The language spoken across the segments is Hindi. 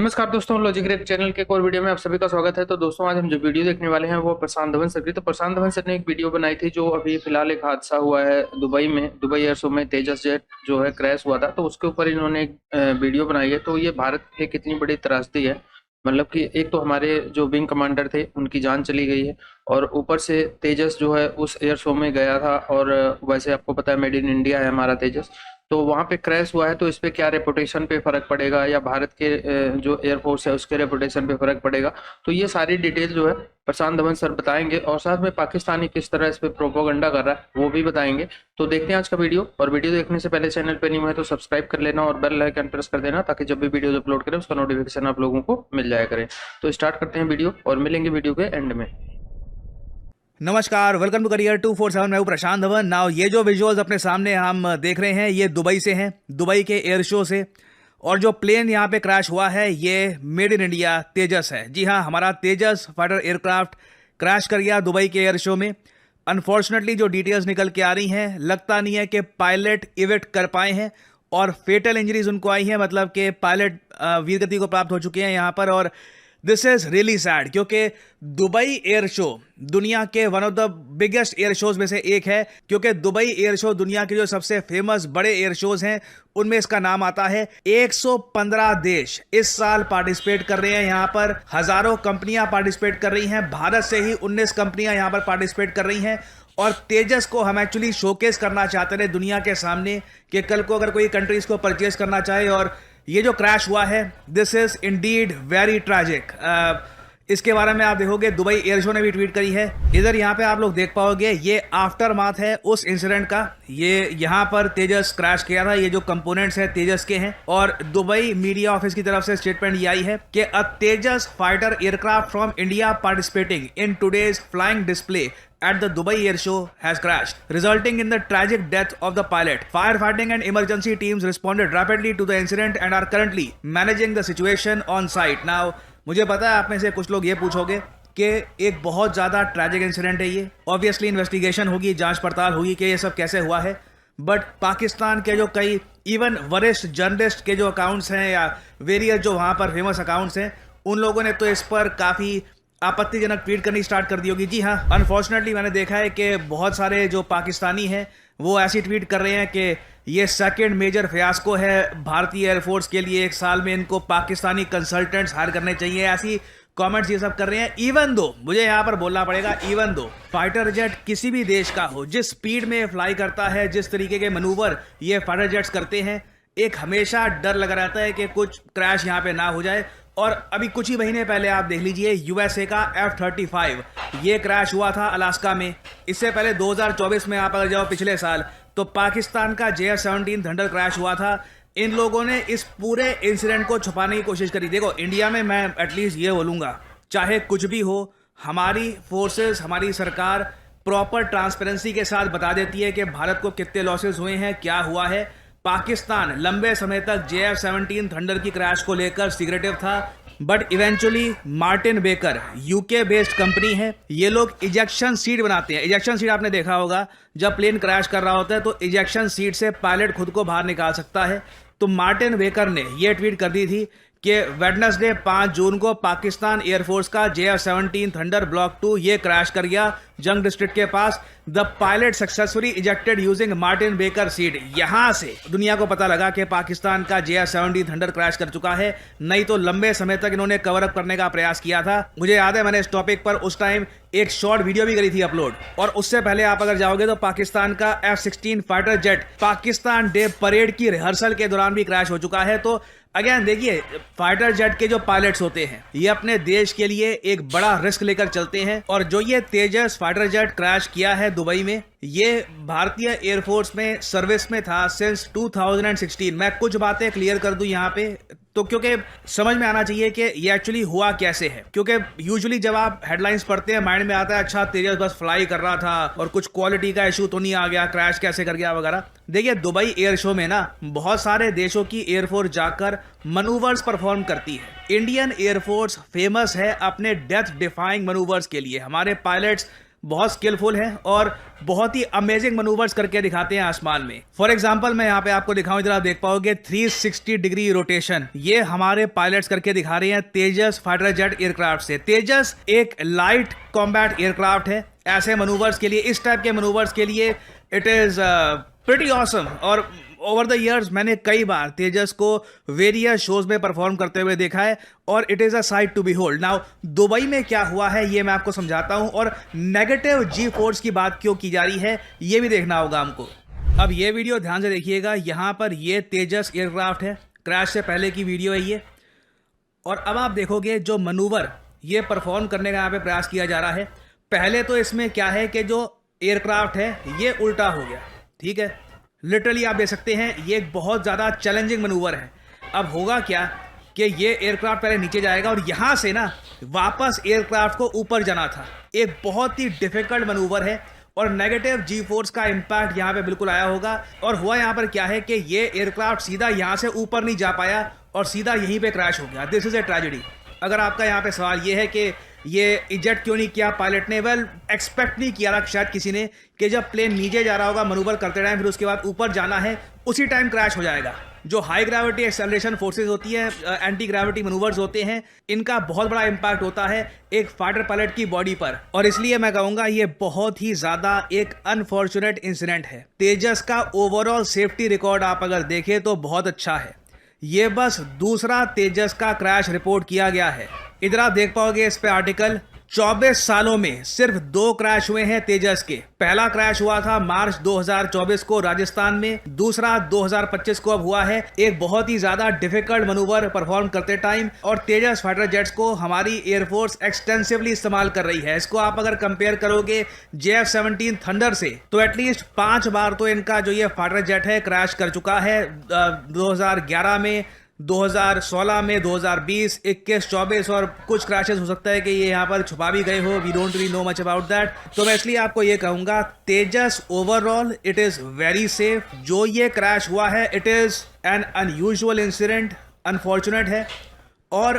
नमस्कार दोस्तों, लॉजिग्रेक चैनल के एक और वीडियो में आप सभी का स्वागत है। तो दोस्तों, आज हम जो वीडियो देखने वाले हैं वो प्रशांत धवन सर की। तो प्रशांत धवन सर ने एक वीडियो बनाई थी जो अभी फिलहाल एक हादसा हुआ है दुबई में। दुबई एयर शो में तेजस जेट जो है क्रैश हुआ था, तो उसके ऊपर इन्होंने एक वीडियो बनाई है। तो ये भारत की कितनी बड़ी त्रासदी है। मतलब कि एक तो हमारे जो विंग कमांडर थे उनकी जान चली गई है, और ऊपर से तेजस जो है उस एयर शो में गया था। और वैसे आपको पता है मेड इन इंडिया है हमारा तेजस। तो वहाँ पे क्रैश हुआ है, तो इस पे क्या रेपुटेशन पे फर्क पड़ेगा, या भारत के जो एयरफोर्स है उसके रेपुटेशन पे फर्क पड़ेगा। तो ये सारी डिटेल जो है प्रशांत धवन सर बताएंगे, और साथ में पाकिस्तानी किस तरह इस पे प्रोपोगंडा कर रहा है वो भी बताएंगे। तो देखते हैं आज का वीडियो। और वीडियो देखने से पहले चैनल पे नहीं है तो सब्सक्राइब कर लेना और बेल आइकन प्रेस कर देना, ताकि जब भी वीडियो अपलोड करें उसका नोटिफिकेशन आप लोगों को मिल जाया करे। तो स्टार्ट करते हैं वीडियो और मिलेंगे वीडियो के एंड में। नमस्कार, वेलकम टू करियर 247। मैं हूं प्रशांत धवन। नाउ ये जो विजुअल्स अपने सामने हम देख रहे हैं ये दुबई से हैं, दुबई के एयर शो से। और जो प्लेन यहाँ पे क्रैश हुआ है ये मेड इन इंडिया तेजस है। जी हाँ, हमारा तेजस फाइटर एयरक्राफ्ट क्रैश कर गया दुबई के एयर शो में। अनफॉर्चुनेटली जो डिटेल्स निकल के आ रही हैं, लगता नहीं है कि पायलट इवेक्ट कर पाए हैं और फेटल इंजरीज उनको आई हैं, मतलब कि पायलट वीरगति को प्राप्त हो चुके हैं यहाँ पर। और दिस इज रियली सैड, क्योंकि दुबई एयर शो दुनिया के one of the biggest air shows में से एक है। क्योंकि दुबई एयर शो दुनिया के जो सबसे फेमस बड़े एयर शोज हैं उनमें इसका नाम आता है। 115 देश इस साल पार्टिसिपेट कर रहे हैं यहाँ पर। हजारों कंपनियां पार्टिसिपेट कर रही हैं। भारत से ही 19 कंपनियां यहाँ पर पार्टिसिपेट कर रही हैं। और तेजस को हम एक्चुअली शोकेस करना चाहते थे दुनिया के सामने, कि कल को अगर कोई कंट्री इसको परचेज करना चाहे। और ये जो क्रैश हुआ है this is Indeed very tragic. इसके बारे में आप देखोगे दुबई एयर शो ने भी ट्वीट करी है। इधर यहाँ पे आप लोग देख पाओगे ये आफ्टर माथ है उस इंसिडेंट का। ये यहाँ पर तेजस क्रैश किया था। ये जो कंपोनेंट्स हैं तेजस के हैं। और दुबई मीडिया ऑफिस की तरफ से स्टेटमेंट ये आई है कि a Tejas fighter aircraft from India participating in today's flying display at the Dubai Air Show has crashed, resulting in the tragic death of the pilot. Firefighting and emergency teams responded rapidly to the incident and are currently managing the situation on site. Now, मुझे पता है आप में से कुछ लोग ये पूछोगे कि एक बहुत ज़्यादा ट्रैजिक इंसिडेंट है ये। ऑब्वियसली इन्वेस्टिगेशन होगी, जांच पड़ताल होगी कि ये सब कैसे हुआ है। बट पाकिस्तान के जो कई इवन वरिष्ठ जर्नलिस्ट के जो अकाउंट्स हैं या वेरियस जो वहाँ पर फेमस अकाउंट्स हैं, उन लोगों ने तो इस पर काफ़ी आपत्तिजनक ट्वीट करनी स्टार्ट कर दी होगी। जी हाँ, अनफॉर्चुनेटली मैंने देखा है कि बहुत सारे जो पाकिस्तानी हैं वो ऐसी ट्वीट कर रहे हैं कि ये सेकंड मेजर फियास्को है भारतीय एयरफोर्स के लिए। एक साल में इनको पाकिस्तानी कंसल्टेंट्स हायर करने चाहिए, ऐसी कमेंट्स ये सब कर रहे हैं। इवन दो, मुझे यहाँ पर बोलना पड़ेगा, इवन दो फाइटर जेट किसी भी देश का हो, जिस स्पीड में फ्लाई करता है, जिस तरीके के मनूवर ये फाइटर जेट्स करते हैं, एक हमेशा डर लगा रहता है कि कुछ क्रैश यहाँ पे ना हो जाए। और अभी कुछ ही महीने पहले आप देख लीजिए यूएसए का F-35 ये क्रैश हुआ था अलास्का में। इससे पहले 2024 में आप अगर जाओ पिछले साल, तो पाकिस्तान का JF-17 थंडर क्रैश हुआ था। इन लोगों ने इस पूरे इंसिडेंट को छुपाने की कोशिश करी। देखो, इंडिया में मैं एटलीस्ट ये बोलूंगा, चाहे कुछ भी हो, हमारी फोर्सेस, हमारी सरकार प्रॉपर ट्रांसपेरेंसी के साथ बता देती है कि भारत को कितने लॉसेस हुए हैं, क्या हुआ है। पाकिस्तान लंबे समय तक JF-17 थंडर की क्रैश को लेकर सीक्रेटिव था, but eventually Martin baker UK based company है, ये लोग इजेक्शन सीट बनाते हैं। इजेक्शन सीट आपने देखा होगा, जब प्लेन क्रैश कर रहा होता है तो इजेक्शन सीट से पायलट खुद को बाहर निकाल सकता है। तो मार्टिन बेकर ने यह ट्वीट कर दी थी कि वेडनेसडे 5 जून को पाकिस्तान एयरफोर्स का JF-17 थंडर ब्लॉक 2 ये क्रैश कर गया जंग डिस्ट्रिक्ट के पास। The pilot successfully ejected using Martin Baker seat. यहां से दुनिया को पता लगा कि पाकिस्तान का JF-17 थंडर क्रैश कर चुका है। नहीं तो लंबे समय तक इन्होंने कवर अप करने का प्रयास किया था। मुझे याद है मैंने इस टॉपिक पर उस टाइम एक शॉर्ट वीडियो भी करी थी अपलोड। और उससे पहले आप अगर जाओगे तो पाकिस्तान का F-16 fighter jet Pakistan day parade की रिहर्सल के दौरान भी क्रैश हो चुका है। तो अगेन देखिए, फाइटर जेट के जो पायलट्स होते हैं ये अपने देश के लिए एक बड़ा रिस्क लेकर चलते हैं। और जो ये तेजस फाइटर जेट क्रैश किया है दुबई में, ये भारतीय एयरफोर्स में सर्विस में था सिंस 2016। मैं कुछ बातें क्लियर कर दूं यहाँ पे, तो क्योंकि समझ में आना चाहिए कि ये एक्चुअली हुआ कैसे है। क्योंकि यूजुअली जब आप हेडलाइंस पढ़ते हैं माइंड में आता है अच्छा तेजस बस फ्लाई कर रहा था और कुछ क्वालिटी का इशू तो नहीं आ गया, क्रैश कैसे कर गया वगैरह। देखिए, दुबई एयर शो में ना बहुत सारे देशों की एयरफोर्स जाकर मनूवर्स परफॉर्म करती है। इंडियन एयरफोर्स फेमस है अपने डेथ डिफाइंग मनूवर्स के लिए। हमारे पायलट्स बहुत स्किलफुल हैं और बहुत ही अमेजिंग मनूवर्स करके दिखाते हैं आसमान में। फॉर एग्जांपल मैं यहाँ पे आपको दिखाऊं, इधर आप देख पाओगे 360 डिग्री रोटेशन, ये हमारे पायलट्स करके दिखा रहे हैं तेजस फाइटर जेट एयरक्राफ्ट से। तेजस एक लाइट कॉम्बैट एयरक्राफ्ट है। ऐसे मनूवर्स के लिए, इस टाइप के मनूवर्स के लिए इट इज प्रीटी ऑसम। और ओवर द ईयर्स मैंने कई बार तेजस को वेरियस शोज में परफॉर्म करते हुए देखा है और it is a sight to behold. Now Dubai में क्या हुआ है ये मैं आपको समझाता हूं, और नेगेटिव जी फोर्स की बात क्यों की जा रही है ये भी देखना होगा हमको। अब ये वीडियो ध्यान से देखिएगा, यहाँ पर ये तेजस एयरक्राफ्ट है, क्रैश से पहले की वीडियो है ये। और अब आप देखोगे जो मनूवर ये परफॉर्म करने का यहाँ पे प्रयास किया जा रहा है। पहले तो इसमें क्या है कि जो एयरक्राफ्ट है ये उल्टा हो गया, ठीक है, लिटरली आप देख सकते हैं ये एक बहुत ज़्यादा चैलेंजिंग मनूवर है। अब होगा क्या कि ये एयरक्राफ्ट पहले नीचे जाएगा और यहाँ से ना वापस एयरक्राफ्ट को ऊपर जाना था। एक बहुत ही डिफिकल्ट मनूवर है और नेगेटिव जी फोर्स का इम्पैक्ट यहाँ पे बिल्कुल आया होगा। और हुआ यहाँ पर क्या है कि ये एयरक्राफ्ट सीधा यहाँ से ऊपर नहीं जा पाया और सीधा यहीं पे क्रैश हो गया। This is a tragedy. अगर आपका यहाँ पे सवाल ये है कि ये इजेक्ट क्यों नहीं किया पायलट ने, वेल एक्सपेक्ट नहीं किया था शायद किसी ने कि जब प्लेन नीचे जा रहा होगा मनूवर करते टाइम, फिर उसके बाद ऊपर जाना है, उसी टाइम क्रैश हो जाएगा। जो हाई ग्रेविटी एक्सेलरेशन फोर्सेस होती है, एंटी ग्रेविटी मनूवर्स होते हैं, इनका बहुत बड़ा इंपैक्ट होता है एक फाइटर पायलट की बॉडी पर। और इसलिए मैं कहूँगा ये बहुत ही ज़्यादा एक अनफॉर्चुनेट इंसिडेंट है। तेजस का ओवरऑल सेफ्टी रिकॉर्ड आप अगर देखें तो बहुत अच्छा है। ये बस दूसरा तेजस का क्रैश रिपोर्ट किया गया है। इधर आप देख पाओगे इस पे आर्टिकल, 24 सालों में सिर्फ 2 क्रैश हुए हैं तेजस के। पहला क्रैश हुआ था मार्च 2024 को राजस्थान में, दूसरा 2025 को अब हुआ है एक बहुत ही ज्यादा डिफिकल्ट मनूवर परफॉर्म करते टाइम। और तेजस फाइटर जेट्स को हमारी एयरफोर्स एक्सटेंसिवली इस्तेमाल कर रही है। इसको आप अगर कंपेयर करोगे JF-17 थंडर से तो एटलीस्ट 5 बार तो इनका जो ये फाइटर जेट है क्रैश कर चुका है। 2011 में, 2016 में, 2020, 21, 24 और कुछ क्रैशेस हो सकता है कि ये यहाँ पर छुपा भी गए हो। We don't really know much about that. तो मैं इसलिए आपको ये कहूँगा Tejas overall it is very safe. जो ये क्रैश हुआ है it is an unusual incident, unfortunate है। और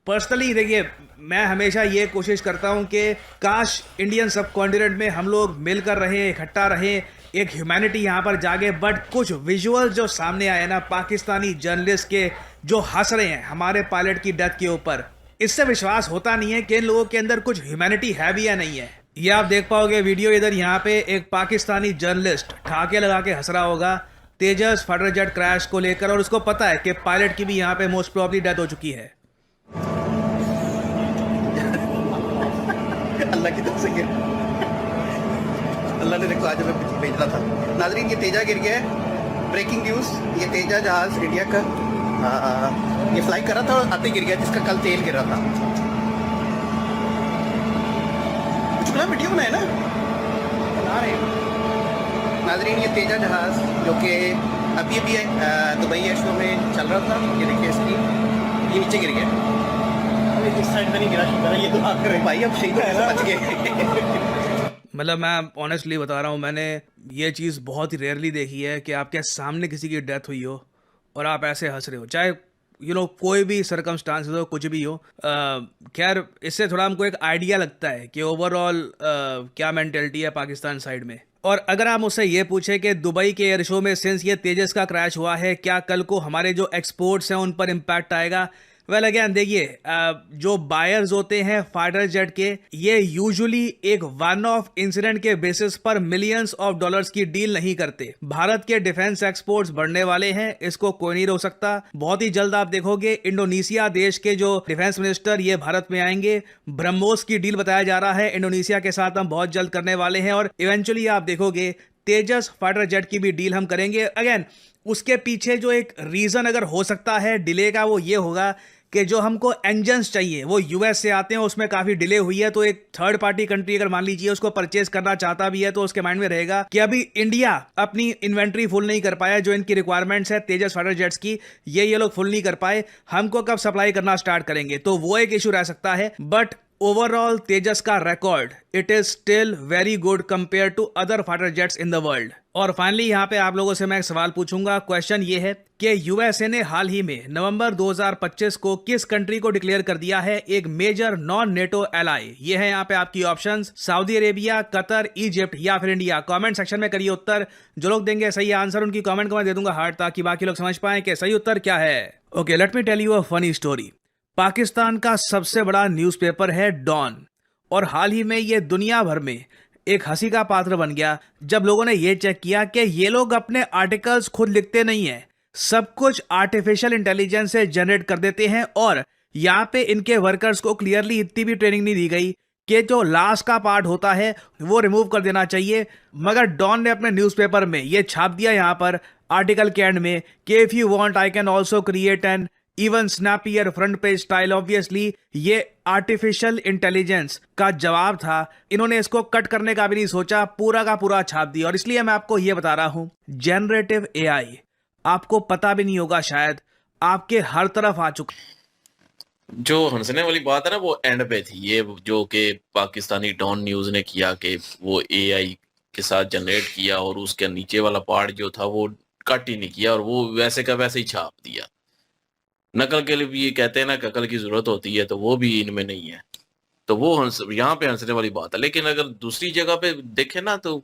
पर्सनली देखिए मैं हमेशा ये कोशिश करता हूँ कि काश इंडियन सब कॉन्टिनेंट में हम लोग मिलकर रहें, इकट्ठा रहें, एक ह्यूमैनिटी यहाँ पर जागे। बट कुछ विजुअल जो सामने आए ना पाकिस्तानी जर्नलिस्ट के जो हंस रहे हैं हमारे पायलट की डेथ के ऊपर, इससे विश्वास होता नहीं है कि इन लोगों के अंदर कुछ ह्यूमैनिटी है भी या नहीं है। ये आप देख पाओगे वीडियो, इधर यहाँ पे एक पाकिस्तानी जर्नलिस्ट ठाके लगा के हंस रहा होगा तेजस फाइटर जेट क्रैश को लेकर, और उसको पता है कि पायलट की भी यहाँ पे मोस्ट प्रोबेबली डेथ हो चुकी है। अल्लाह की तरफ से अल्लाह ने देखो आज हमें भेज रहा था। नाजरीन ये तेजा गिर गया है, ब्रेकिंग न्यूज़। ये तेजा जहाज इंडिया का ये फ्लाई कर रहा था और आते गिर गया, जिसका कल तेल गिर रहा था। कुछ बना वीडियो बनाए ना, बना रहे नाजरीन। ये तेजा जहाज जो कि अभी अभी दुबई एयर शो में चल रहा था, ये देखिए इसकी, ये नीचे गिर गया। इस साइड में नहीं गिरा, ये तो आग कर भाई, अब शहीद बच गए। मतलब मैं ऑनेस्टली बता रहा हूँ, मैंने ये चीज़ बहुत ही रेयरली देखी है कि आपके सामने किसी की डेथ हुई हो और आप ऐसे हंस रहे हो, चाहे कोई भी सर्कमस्टांसेस हो, कुछ भी हो। खैर इससे थोड़ा हमको एक आइडिया लगता है कि ओवरऑल क्या मेंटेलिटी है पाकिस्तान साइड में। और अगर आप मुझसे ये पूछे कि दुबई के एयर शो में सिंस ये तेजस का क्रैश हुआ है, क्या कल को हमारे जो एक्सपोर्ट्स हैं उन पर इम्पैक्ट आएगा? वेल अगेन देखिए, जो बायर्स होते हैं फाइटर जेट के, ये यूजुअली एक वन ऑफ इंसिडेंट के बेसिस पर मिलियंस ऑफ डॉलर्स की डील नहीं करते। भारत के डिफेंस एक्सपोर्ट्स बढ़ने वाले हैं, इसको कोई नहीं रोक सकता। बहुत ही जल्द आप देखोगे इंडोनेशिया देश के जो डिफेंस मिनिस्टर ये भारत में आएंगे। ब्रह्मोस की डील बताया जा रहा है इंडोनेशिया के साथ हम बहुत जल्द करने वाले हैं, और इवेंचुअली आप देखोगे तेजस फाइटर जेट की भी डील हम करेंगे। अगेन उसके पीछे जो एक रीजन अगर हो सकता है डिले का, वो ये होगा कि जो हमको इंजन्स चाहिए वो यूएस से आते हैं, उसमें काफ़ी डिले हुई है। तो एक थर्ड पार्टी कंट्री अगर मान लीजिए उसको परचेज करना चाहता भी है तो उसके माइंड में रहेगा कि अभी इंडिया अपनी इन्वेंट्री फुल नहीं कर पाया, जो इनकी रिक्वायरमेंट्स है तेजस फाइटर जेट्स की ये लोग फुल नहीं कर पाए, हमको कब सप्लाई करना स्टार्ट करेंगे, तो वो एक इशू रह सकता है। बट ओवरऑल तेजस का record it is still very good compare to other fighter jets in the world. और फाइनली यहाँ पे आप लोगों से मैं एक सवाल पूछूंगा। क्वेश्चन ये है कि यूएसए ने हाल ही में नवंबर 2025 को किस कंट्री को डिक्लेयर कर दिया है एक मेजर नॉन नेटो एलाई? ये है यहाँ पे आपकी options, Saudi Arabia, Qatar, Egypt या फिर इंडिया। कमेंट सेक्शन में करिए उत्तर। जो लोग देंगे सही आंसर उनकी कमेंट को मैं दे दूंगा हार्ट, ताकि बाकी लोग समझ पाए कि सही उत्तर क्या है। Okay, let me tell you a funny story. Pakistan का सबसे बड़ा न्यूज़पेपर है डॉन, और हाल ही में ये दुनिया भर में एक हंसी का पात्र बन गया जब लोगों ने ये चेक किया कि ये लोग अपने आर्टिकल्स खुद लिखते नहीं है, सब कुछ आर्टिफिशियल इंटेलिजेंस से जनरेट कर देते हैं। और यहाँ पे इनके वर्कर्स को क्लियरली इतनी भी ट्रेनिंग नहीं दी गई कि जो लास्ट का पार्ट होता है वो रिमूव कर देना चाहिए। मगर डॉन ने अपने न्यूज़पेपर में ये छाप दिया यहाँ पर आर्टिकल के एंड में कि if you want I can also create an even snappier front page style. Obviously ये आर्टिफिशियल इंटेलिजेंस का जवाब था। इन्होंने इसको कट करने का भी नहीं सोचा, पूरा का पूरा छाप दिया। और इसलिए मैं आपको ये बता रहा हूं, जनरेटिव एआई आपको पता भी नहीं होगा शायद, आपके हर तरफ आ चुका। जो हंसने वाली बात है ना वो एंड पे थी, ये जो कि पाकिस्तानी डॉन न्यूज ने किया कि वो एआई के साथ जनरेट किया और उसके नीचे वाला पार्ट जो था वो कट ही नहीं किया और वो वैसे का वैसे ही छाप दिया। नकल के लिए भी ये कहते हैं ना अकल की जरूरत होती है, तो वो भी इनमें नहीं है। तो वो यहाँ पे हंसने वाली बात है। लेकिन अगर दूसरी जगह पे देखें ना तो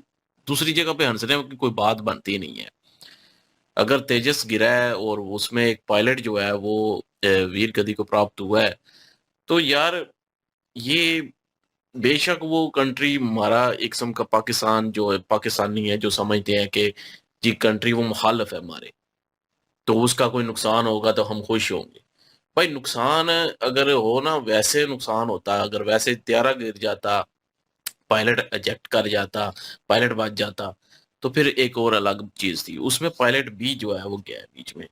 दूसरी जगह पे हंसने की कोई बात बनती नहीं है। अगर तेजस गिरा है और उसमें एक पायलट जो है वो वीर गति को प्राप्त हुआ है, तो यार ये बेशक वो कंट्री हमारा एक किस्म का पाकिस्तान जो है पाकिस्तानी है जो समझते हैं कि जी कंट्री वो मुखालफ है हमारे, तो उसका कोई नुकसान होगा तो हम खुश होंगे। भाई नुकसान अगर हो ना वैसे नुकसान होता, अगर वैसे त्यारा गिर जाता, पायलट एजेक्ट कर जाता, पायलट बच जाता, तो फिर एक और अलग चीज थी। उसमें पायलट भी जो है वो गया है बीच में।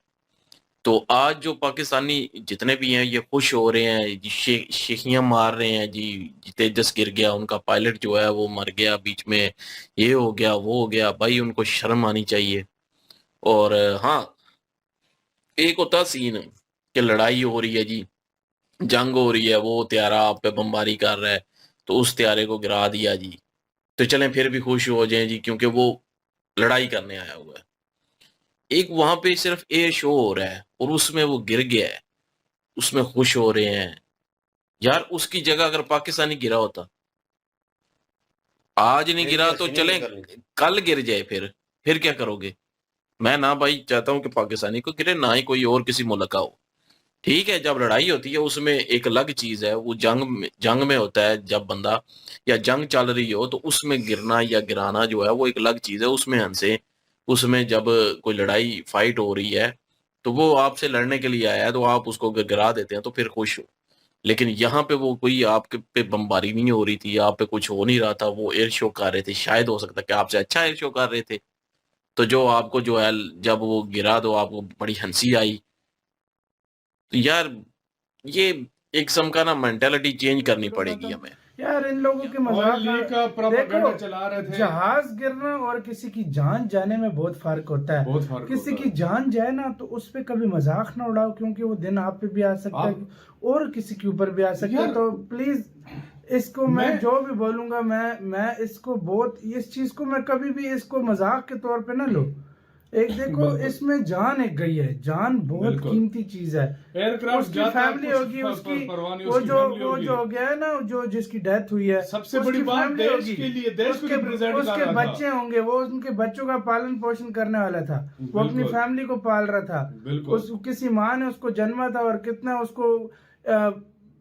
तो आज जो पाकिस्तानी जितने भी हैं ये खुश हो रहे हैं, शेखियां मार रहे हैं जी तेजस गिर गया, उनका पायलट जो है वो मर गया बीच में, ये हो गया वो हो गया। भाई उनको शर्म आनी चाहिए। और हाँ, एक होता सीन कि लड़ाई हो रही है जी, जंग हो रही है, वो त्यारा आप पे बमबारी कर रहा है, तो उस त्यारे को गिरा दिया जी, तो चलें फिर भी खुश हो जाएं जी क्योंकि वो लड़ाई करने आया हुआ है। एक वहां पे सिर्फ एयर शो हो रहा है और उसमें वो गिर गया है, उसमें खुश हो रहे हैं। यार उसकी जगह अगर पाकिस्तानी गिरा होता, आज नहीं गिरा तो चलें कल गिर जाए, फिर क्या करोगे? मैं ना भाई चाहता हूं कि पाकिस्तानी को गिरे, ना ही कोई और किसी मुल्क का हो। ठीक है, जब लड़ाई होती है उसमें एक अलग चीज है, वो जंग में होता है जब बंदा या जंग चल रही हो तो उसमें गिरना या गिराना जो है वो एक अलग चीज है, उसमें हंसे। उसमें जब कोई लड़ाई फाइट हो रही है तो वो आपसे लड़ने के लिए आया है तो आप उसको गिरा देते हैं तो फिर खुश हो। लेकिन यहाँ पे वो कोई आपके पे बमबारी नहीं हो रही थी, आप पे कुछ हो नहीं रहा था, वो एयर शो कर रहे थे। शायद हो सकता है कि आपसे अच्छा एयर शो कर रहे थे, तो जो आपको जो है जब वो गिरा तो आपको बड़ी हंसी आई। तो यार ये एक किस्म का ना मेंटालिटी चेंज करनी पड़ेगी हमें। यार इन लोगों के मजाक का प्रोपेगेंडा देखो, चला रहे थे। जहाज गिरना और किसी की जान जाने में बहुत फर्क होता है। बहुत फर्क किसी होता की है। जान जाए ना तो उस पे कभी मजाक ना उड़ाओ, क्योंकि वो दिन आप पे भी आ सकता है और किसी के ऊपर भी आ सकता है। यार, तो प्लीज इसको मैं जो भी बोलूंगा मैं इसको बहुत, इस चीज को मैं कभी भी इसको मजाक के तौर पे ना लो। एक देखो इसमें जान एक गई है, जान बहुत कीमती चीज है। एयरक्राफ्ट उसकी फैमिली होगी, उसकी वो जो हो गया है ना, जो जिसकी डेथ हुई है, सबसे बड़ी बात देश के लिए, देश को रिप्रेजेंट कर उसके रहा था। बच्चे होंगे, वो उनके बच्चों का पालन पोषण करने वाला था, वो अपनी फैमिली को पाल रहा था। किसी माँ ने उसको जन्मा था और कितना उसको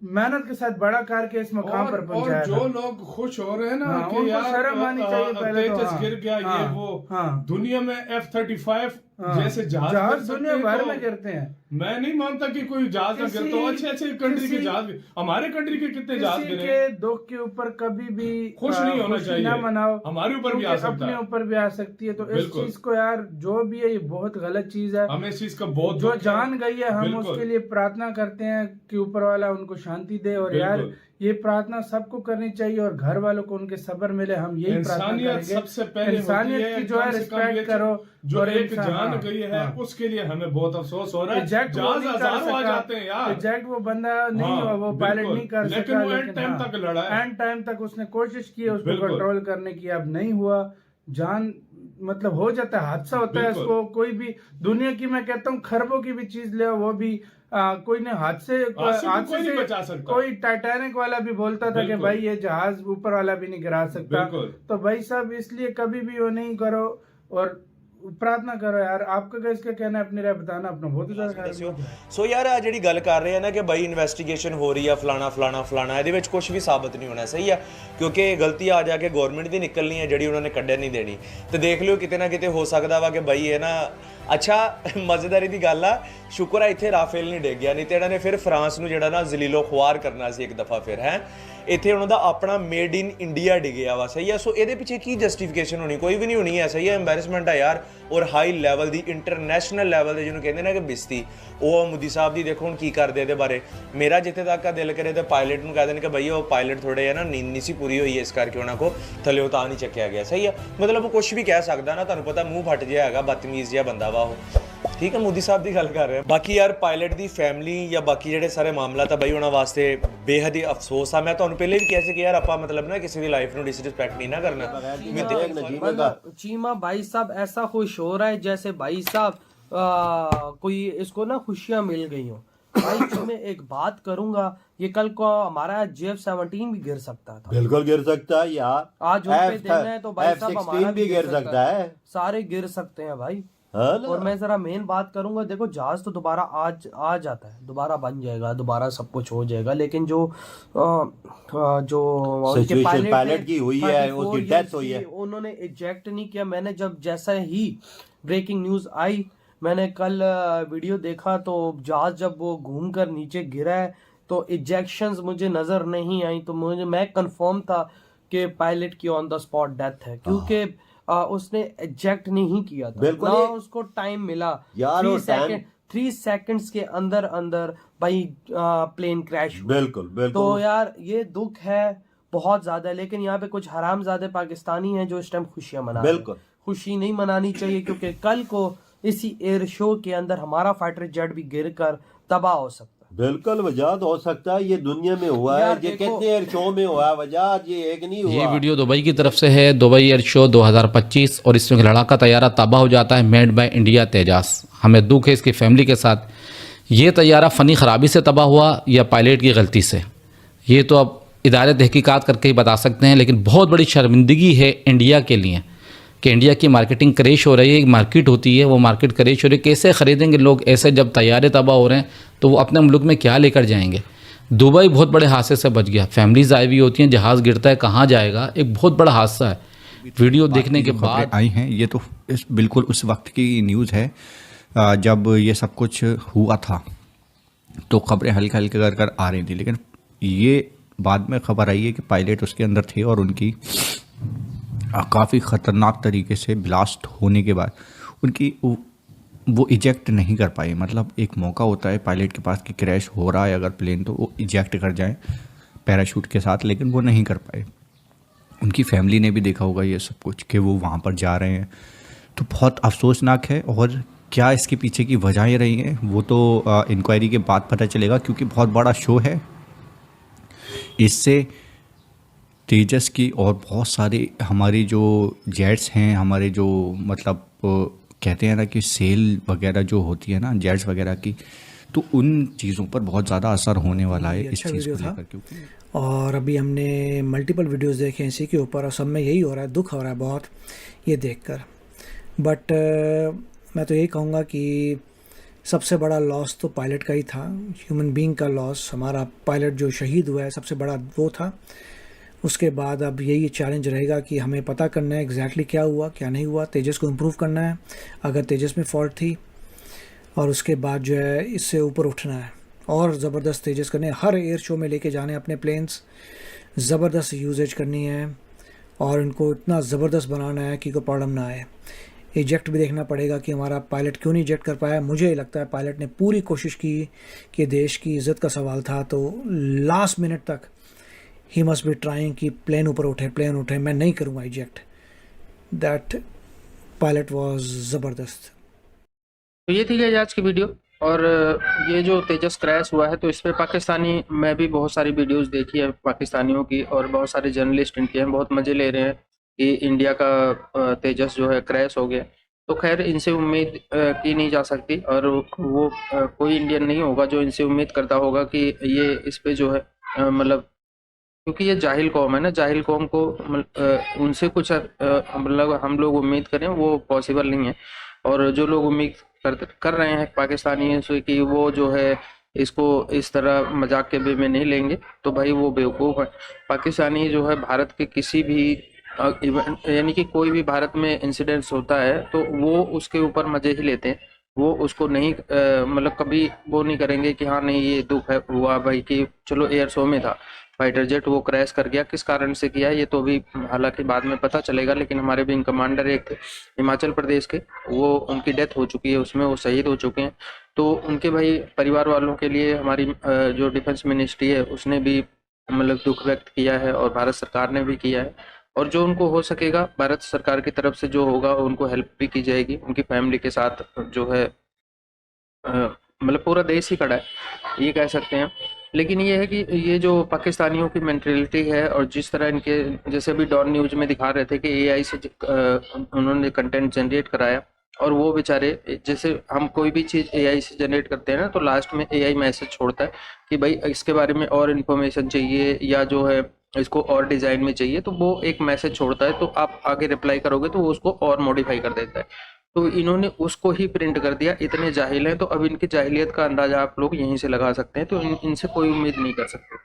मेहनत के साथ बड़ा करके इस मकाम पर पहुंचाया। और जो लोग खुश हो रहे हैं ना कि यार शर्म आनी चाहिए पहले तो। तेजस गिर गया, ये वो दुनिया में F-35 जैसे जहाज दुनिया भर में गिरते हैं। मैं नहीं मानता कि कोई जहाज ना गिरता हो। अच्छे कंट्री के जहाज, हमारे कंट्री के कितने जहाज गिरे। के दुख के ऊपर कभी भी खुश नहीं होना चाहिए, ना मनाओ। हमारे ऊपर भी आ सकता है, अपने ऊपर भी आ सकती है। तो इस चीज को यार जो भी है ये बहुत गलत चीज है। हमें इस चीज का बहुत जो जान गई है हम उसके लिए प्रार्थना करते हैं कि ऊपर वाला उनको शांति दे। और यार ये प्रार्थना सबको करनी चाहिए और घर वालों को उनके सब्र मिले, हम यही प्रार्थना करेंगे। सबसे पहले इंसानियत की जो है रिस्पेक्ट करो। जो एक जान गई है उसके लिए हमें बहुत अफसोस हो रहा है। जहाज हजारों आ जाते हैं यार, एग्जैक्ट वो बंदा नहीं हुआ, वो पायलट नहीं कर सका, लेकिन वो एंड टाइम तक लड़ा है। एंड टाइम तक उसने कोशिश की उसको कंट्रोल करने की, अब नहीं हुआ। जान मतलब हो जाता है, हादसा होता है। बिल्कुल। इसको कोई भी दुनिया की, मैं कहता हूँ खरबों की भी चीज ले, वो भी कोई ने हादसे को कोई हादसे नहीं से बचा सकता। कोई टाइटैनिक वाला भी बोलता था कि बिल्कुल। भाई ये जहाज ऊपर वाला भी नहीं गिरा सकता। बिल्कुल। तो भाई साहब इसलिए कभी भी वो नहीं करो और प्रार्थना करो यार। आपका इसका कहना है, अपनी राय बताना, अपना बहुत ही ज्यादा ख्याल रखना। ਸੋ ਯਾਰ ਆ ਜਿਹੜੀ ਗੱਲ ਕਰ ਰਹੇ ਆ ਨਾ ਕਿ ਬਾਈ ਇਨਵੈਸਟੀਗੇਸ਼ਨ ਹੋ ਰਹੀ ਆ ਫਲਾਣਾ ਫਲਾਣਾ ਫਲਾਣਾ, ਇਹਦੇ ਵਿੱਚ ਕੁਝ ਵੀ ਸਾਬਤ ਨਹੀਂ ਹੋਣਾ, ਸਹੀ ਆ, ਕਿਉਂਕਿ ਗਲਤੀ ਆ ਜਾ ਕੇ ਗਵਰਨਮੈਂਟ ਦੀ ਨਿਕਲਣੀ ਹੈ ਜਿਹੜੀ ਉਹਨਾਂ ਨੇ ਕੱਢਿਆ ਨਹੀਂ ਦੇਣੀ। ਤੇ ਦੇਖ ਲਿਓ ਕਿਤੇ ਨਾ ਕਿਤੇ ਹੋ ਸਕਦਾ ਵਾ ਕਿ ਬਾਈ ਇਹ ਨਾ ਅੱਛਾ ਮਜ਼ੇਦਾਰੀ ਦੀ ਗੱਲ ਆ, ਸ਼ੁਕਰ ਆ ਇੱਥੇ ਰਾਫੇਲ ਨਹੀਂ ਡਿੱਗ ਗਿਆ, ਨਹੀਂ ਤੇ ਇਹਨਾਂ ਨੇ ਫਿਰ ਫਰਾਂਸ ਨੂੰ ਜਿਹੜਾ ਨਾ ਜ਼ਲੀਲੋ ਖੁਆਰ ਕਰਨਾ ਸੀ ਇੱਕ ਦਫਾ ਫਿਰ ਹੈ। ਇੱਥੇ ਉਹਨਾਂ ਦਾ ਆਪਣਾ ਮੇਡ ਇਨ ਇੰਡੀਆ ਡਿੱਗਿਆ ਵਾ, ਸਹੀ ਆ। ਸੋ ਇਹਦੇ ਪਿੱਛੇ ਕੀ ਜਸਟੀਫਿਕੇਸ਼ਨ ਹੋਣੀ, ਕੋਈ ਵੀ ਨਹੀਂ ਹੋਣੀ ਹੈ, ਸਹੀ ਆ। ਐਮਬੈਰਸਮੈਂਟ ਆ ਯਾਰ, ਔਰ ਹਾਈ ਲੈਵਲ ਦੀ, ਇੰਟਰਨੈਸ਼ਨਲ ਲੈਵਲ ਦੇ ਜਿਹਨੂੰ ਕਹਿੰਦੇ ਨਾ ਕਿ ਬਿਸਤੀ, ਉਹ ਮੋਦੀ ਸਾਹਿਬ ਦੀ ਦੇਖੋ ਹੁਣ ਕੀ ਕਰਦੇ ਇਹਦੇ ਬਾਰੇ। ਮੇਰਾ ਜਿੱਥੇ ਤੱਕ ਆ ਦਿਲ ਕਰੇ ਤੇ ਪਾਇਲਟ ਨੂੰ ਕਹਿ ਦੇਣ ਕਿ ਬਈ ਉਹ ਪਾਇਲਟ ਥੋੜੇ ਜਿਹਾ ਨਾ ਨੀਂਦ ਨਹੀਂ ਸੀ ਪੂਰੀ ਹੋਈ, ਇਸ ਕਰਕੇ ਉਹਨਾਂ ਕੋ ਥੱਲੇ ਤਾਂ ਨਹੀਂ ਚੱਕਿਆ ਗਿਆ, ਸਹੀ ਆ। ਮਤਲਬ ਉਹ ਕੁਝ ਵੀ ਕਹਿ ਸਕਦਾ ਨਾ, ਤੁਹਾਨੂੰ ਪਤਾ ਮੂੰਹ ਫਟ ਜਿਹਾ ਹੈਗਾ, ਬਦਤਮੀਜ਼ ਜਿਹਾ ਬੰਦਾ ਵਾ ਉਹ, ਠੀਕ ਹੈ। ਮੋਦੀ ਸਾਹਿਬ ਦੀ ਗੱਲ ਕਰ ਰਹੇ ਹਾਂ। ਬਾਕੀ ਯਾਰ ਪਾਇਲਟ ਦੀ ਫੈਮਿਲੀ ਜਾਂ ਬਾਕੀ ਜਿਹੜੇ ਸਾਰੇ ਮਾਮਲਾ ਤਾਂ ਬਈ ਉਹਨਾਂ ਵਾਸਤੇ ਬੇਹੱਦ ਹੀ ਅਫਸੋਸ ਆ। ਮੈਂ ਤੁਹਾਨੂੰ ਪਹਿਲੇ ਵੀ ਕਿਹਾ ਸੀ ਕਿ ਯਾਰ ਆਪਾਂ मतलब ना किसी की लाइफ ਨੂੰ डिसरिस्पेक्ट नहीं ना करना। चीमा भाई साहब ऐसा खुश हो रहा है जैसे भाई साहब कोई इसको ना खुशियां मिल गई हो। भाई तो मैं एक बात करूंगा, ये कल को हमारा JF-17 भी गिर सकता था। बिल्कुल गिर सकता है यार, आज उन पे देना है तो भाई साहब हमारा भी गिर सकता है, सारे गिर सकते हैं भाई। हाँ। और मैं जरा मेन बात करूंगा, देखो जहाज तो दोबारा आ जाता है, दोबारा बन जाएगा, दोबारा सब कुछ हो जाएगा, लेकिन जो उनके पायलट की हुई है, उसकी डेथ हुई है, उन्होंने इजेक्ट नहीं किया। मैंने जब जैसा ही ब्रेकिंग न्यूज आई, मैंने कल वीडियो देखा तो जहाज जब वो घूम कर नीचे गिरा है तो इजेक्शंस मुझे नजर नहीं आई, तो मैं कंफर्म था कि पायलट की ऑन द स्पॉट डेथ है, क्योंकि उसने इजेक्ट नहीं किया था ना, उसको टाइम मिला यार, 3 सेकंड्स के अंदर अंदर भाई प्लेन क्रैश हुआ। बिल्कुल। तो यार ये दुख है बहुत ज्यादा, लेकिन यहाँ पे कुछ हरामजादे पाकिस्तानी हैं जो इस टाइम खुशियां मना रहे हैं। खुशी नहीं मनानी चाहिए, क्योंकि कल को इसी एयर शो के अंदर हमारा फाइटर जेट भी गिर कर तबाह हो सकता है। बिल्कुल वजाद हो सकता है, ये दुनिया में हुआ है, ये कितने एयर शो में हुआ है वजाद, ये एक नहीं हुआ। ये वीडियो दुबई की तरफ से है, दुबई एयर शो 2025, और इसमें लड़ाका तैयारा तबाह हो जाता है, मेड बाय इंडिया तेजास। हमें दुख है इसकी फैमिली के साथ। ये तैयारा फ़नी ख़राबी से तबाह हुआ या पायलट की गलती से, ये तो अब इदारे तहकीकात करके ही बता सकते हैं, लेकिन बहुत बड़ी शर्मिंदगी है इंडिया के लिए कि इंडिया की मार्केटिंग क्रेश हो रही है। एक मार्केट होती है, वो मार्केट क्रेश हो रही है, कैसे ख़रीदेंगे लोग ऐसे जब तैयारे तबाह हो रहे हैं, तो वो अपने मुल्क में क्या लेकर जाएंगे। दुबई बहुत बड़े हादसे से बच गया, फैमिलीज आई हुई होती हैं, जहाज़ गिरता है कहाँ जाएगा, एक बहुत बड़ा हादसा है। वीडियो देखने के बाद आई हैं, ये तो बिल्कुल उस वक्त की न्यूज़ है जब ये सब कुछ हुआ था, तो खबरें हल्के हल्के कर आ रही थी, लेकिन ये बाद में खबर आई है कि पायलट उसके अंदर थे और उनकी काफ़ी ख़तरनाक तरीके से ब्लास्ट होने के बाद उनकी वो इजेक्ट नहीं कर पाए। मतलब एक मौका होता है पायलट के पास कि क्रैश हो रहा है अगर प्लेन, तो वो इजेक्ट कर जाएं पैराशूट के साथ, लेकिन वो नहीं कर पाए। उनकी फैमिली ने भी देखा होगा ये सब कुछ कि वो वहाँ पर जा रहे हैं, तो बहुत अफसोसनाक है। और क्या इसके पीछे की वजहें रही हैं वो तो इंक्वायरी के बाद पता चलेगा, क्योंकि बहुत बड़ा शो है। इससे तेजस की और बहुत सारे हमारे जो जेट्स हैं, हमारे जो मतलब कहते हैं ना कि सेल वगैरह जो होती है ना जेट्स वगैरह की, तो उन चीज़ों पर बहुत ज़्यादा असर होने वाला है इस चीज़ को लेकर। क्योंकि और अभी हमने मल्टीपल वीडियोस देखे इसी के ऊपर, और सब में यही हो रहा है, दुख हो रहा है बहुत ये देखकर। बट मैं तो यही कहूँगा कि सबसे बड़ा लॉस तो पायलट का ही था, ह्यूमन बीइंग का लॉस। हमारा पायलट जो शहीद हुआ है सबसे बड़ा वो था। उसके बाद अब यही चैलेंज रहेगा कि हमें पता करना है एग्जैक्टली क्या हुआ क्या नहीं हुआ, तेजस को इम्प्रूव करना है अगर तेजस में फॉल्ट थी, और उसके बाद जो है इससे ऊपर उठना है और ज़बरदस्त तेजस करने, हर एयर शो में लेके जाने अपने प्लेन्स, ज़बरदस्त यूजेज करनी है और इनको इतना ज़बरदस्त बनाना है कि कोई प्रॉब्लम ना आए। इजेक्ट भी देखना पड़ेगा कि हमारा पायलट क्यों नहीं इजेक्ट कर पाया। मुझे लगता है पायलट ने पूरी कोशिश की कि देश की इज़्ज़त का सवाल था, तो लास्ट मिनट तक ही मस्ट बी ट्राइंग कि प्लेन ऊपर उठे, प्लेन उठे, मैं नहीं करूँगा इजेक्ट। दैट पायलट वाज ज़बरदस्त। तो ये थी गाइस आज की वीडियो। और ये जो तेजस क्रैश हुआ है, तो इस पर पाकिस्तानी, मैं भी बहुत सारी वीडियोस देखी है पाकिस्तानियों की, और बहुत सारे जर्नलिस्ट इनके हैं, बहुत मज़े ले रहे हैं कि इंडिया का तेजस जो है क्रैश हो गया। तो खैर इनसे उम्मीद की नहीं जा सकती, और वो कोई इंडियन नहीं होगा जो इनसे उम्मीद करता होगा कि ये इस पे जो है मतलब, क्योंकि ये जाहिल कौम है ना, जाहिल कौम को उनसे कुछ मतलब हम लोग उम्मीद करें वो पॉसिबल नहीं है। और जो लोग उम्मीद कर रहे हैं पाकिस्तानी से कि वो जो है इसको इस तरह मजाक के वे में नहीं लेंगे, तो भाई वो बेवकूफ़ है। पाकिस्तानी जो है भारत के किसी भी यानी कि कोई भी भारत में इंसिडेंट्स होता है तो वो उसके ऊपर मजे ही लेते हैं। वो उसको नहीं मतलब कभी वो नहीं करेंगे कि हाँ नहीं ये दुख है हुआ भाई कि चलो एयर शो में था फाइटर जेट वो क्रैश कर गया, किस कारण से किया ये तो अभी हालांकि बाद में पता चलेगा। लेकिन हमारे विंग कमांडर एक थे हिमाचल प्रदेश के, वो उनकी डेथ हो चुकी है उसमें, वो शहीद हो चुके हैं। तो उनके भाई परिवार वालों के लिए हमारी जो डिफेंस मिनिस्ट्री है उसने भी मतलब दुख व्यक्त किया है और भारत सरकार ने भी किया है। और जो उनको हो सकेगा भारत सरकार की तरफ से जो होगा उनको हेल्प भी की जाएगी। उनकी फैमिली के साथ जो है मतलब पूरा देश ही खड़ा है ये कह सकते हैं। लेकिन ये है कि ये जो पाकिस्तानियों की मेंटेलिटी है और जिस तरह इनके, जैसे भी डॉन न्यूज में दिखा रहे थे कि एआई से उन्होंने कंटेंट जनरेट कराया, और वो बेचारे जैसे हम कोई भी चीज़ एआई से जनरेट करते हैं ना तो लास्ट में एआई मैसेज छोड़ता है कि भाई इसके बारे में और इन्फॉर्मेशन चाहिए या जो है इसको और डिज़ाइन में चाहिए, तो वो एक मैसेज छोड़ता है, तो आप आगे रिप्लाई करोगे तो वो उसको और मॉडिफाई कर देता है। तो इन्होंने उसको ही प्रिंट कर दिया, इतने जाहिल हैं। तो अब इनकी जाहिलियत का अंदाजा आप लोग यहीं से लगा सकते हैं। तो इनसे कोई उम्मीद नहीं कर सकते।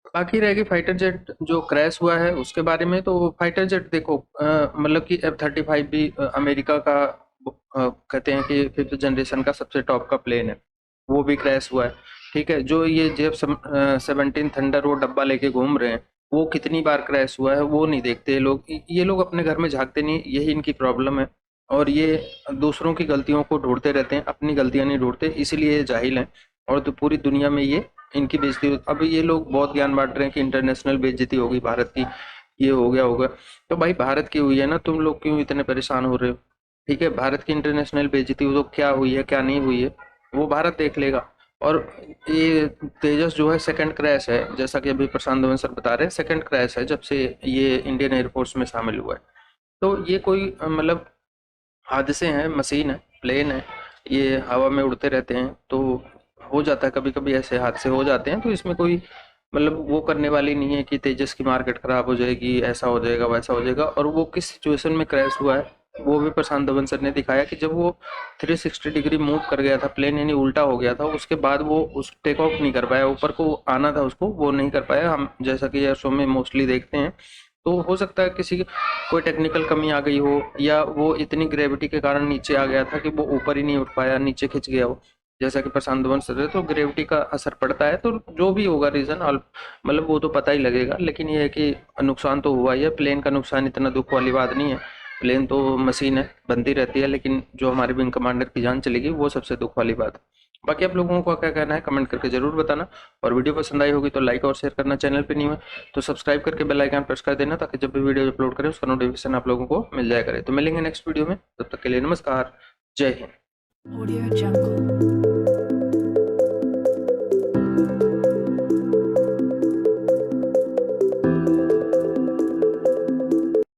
बाकी रहेगी फाइटर जेट जो क्रैश हुआ है उसके बारे में। तो फाइटर जेट देखो मतलब कि F-35 भी अमेरिका का कहते हैं कि 5th जनरेशन का सबसे टॉप का प्लेन है, वो भी क्रैश हुआ है। ठीक है, जो ये F-17 थंडर वो डब्बा लेके घूम रहे हैं वो कितनी बार क्रैश हुआ है वो नहीं देखते लोग। ये लोग अपने घर में झांकते नहीं, यही इनकी प्रॉब्लम है। और ये दूसरों की गलतियों को ढूंढते रहते हैं, अपनी गलतियां नहीं ढूंढते, इसीलिए जाहिल हैं। और तो पूरी दुनिया में ये इनकी बेइज्जती, अब ये लोग बहुत ज्ञान बांट रहे हैं कि इंटरनेशनल बेइज्जती होगी भारत की, ये हो गया होगा। तो भाई भारत की हुई है ना, तुम लोग क्यों इतने परेशान हो रहे हो? ठीक है, भारत की इंटरनेशनल बेइज्जती तो क्या हुई है क्या नहीं हुई है वो भारत देख लेगा। और ये तेजस जो है सेकंड क्रैश है, जैसा कि अभी प्रशांत धवन सर बता रहे हैं, सेकंड क्रैश है जब से ये इंडियन एयरफोर्स में शामिल हुआ है। तो ये कोई मतलब हादसे हैं, मशीन है, प्लेन है, ये हवा में उड़ते रहते हैं, तो हो जाता है कभी कभी ऐसे हादसे हो जाते हैं। तो इसमें कोई मतलब वो करने वाली नहीं है कि तेजस की मार्केट खराब हो जाएगी, ऐसा हो जाएगा वैसा हो जाएगा। और वो किस सिचुएशन में क्रैश हुआ है वो भी प्रशांत धवन सर ने दिखाया कि जब वो 360 डिग्री मूव कर गया था प्लेन, यानी उल्टा हो गया था, उसके बाद वो उस टेक ऑफ नहीं कर पाया, ऊपर को आना था उसको वो नहीं कर पाया। हम जैसा कि शो में मोस्टली देखते हैं, तो हो सकता है किसी कोई टेक्निकल कमी आ गई हो, या वो इतनी ग्रेविटी के कारण नीचे आ गया था कि वो ऊपर ही नहीं उठ पाया, नीचे खिंच गया हो, जैसा कि प्रशांत धवन सर है। तो ग्रेविटी का असर पड़ता है, तो जो भी होगा रीज़न मतलब वो तो पता ही लगेगा। लेकिन ये है कि नुकसान तो हुआ ही है, प्लेन का नुकसान इतना दुख वाली बात नहीं है, प्लेन तो मशीन है, बनती रहती है, लेकिन जो हमारे विंग कमांडर की जान चलेगी वो सबसे दुख वाली बात है। बाकी आप लोगों को क्या कहना है कमेंट करके जरूर बताना, और वीडियो पसंद आई होगी तो लाइक और शेयर करना, चैनल पे नहीं है तो सब्सक्राइब करके बेल आइकन प्रेस कर देना, ताकि जब भी वीडियो अपलोड करें उसका नोटिफिकेशन आप लोगों को मिल जाया करे। तो मिलेंगे नेक्स्ट वीडियो में, तब तक के लिए नमस्कार, जय हिंद। Audio Jungle.